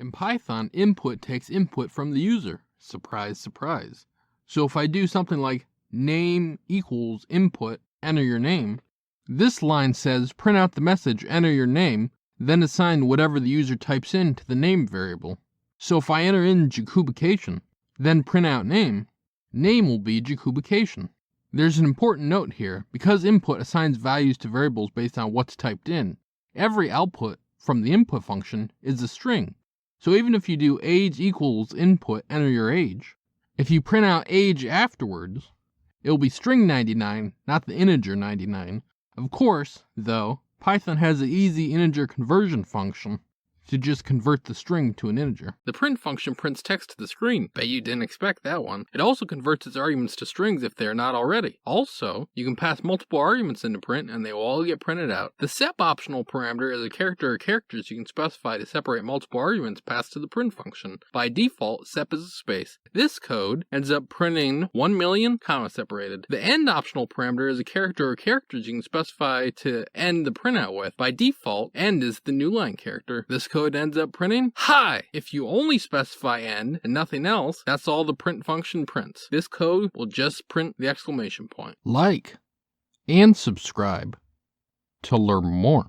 In Python, input takes input from the user. Surprise, surprise. So if I do something like name equals input, enter your name, this line says print out the message, enter your name, then assign whatever the user types in to the name variable. So if I enter in Jakubication, then print out name, name will be Jakubication. There's an important note here. Because input assigns values to variables based on what's typed in, every output from the input function is a string. So even if you do age equals input, enter your age, if you print out age afterwards, it will be string 99, not the integer 99. Of course, though, Python has an easy integer conversion function to just convert the string to an integer. The print function prints text to the screen. Bet you didn't expect that one. It also converts its arguments to strings if they are not already. Also, you can pass multiple arguments into print and they will all get printed out. The sep optional parameter is a character or characters you can specify to separate multiple arguments passed to the print function. By default, sep is a space. This code ends up printing 1,000,000, comma separated. The end optional parameter is a character or characters you can specify to end the printout with. By default, end is the new line character. This code ends up printing hi. If you only specify end and nothing else, that's all the print function prints. This code will just print the exclamation point. Like and subscribe to learn more.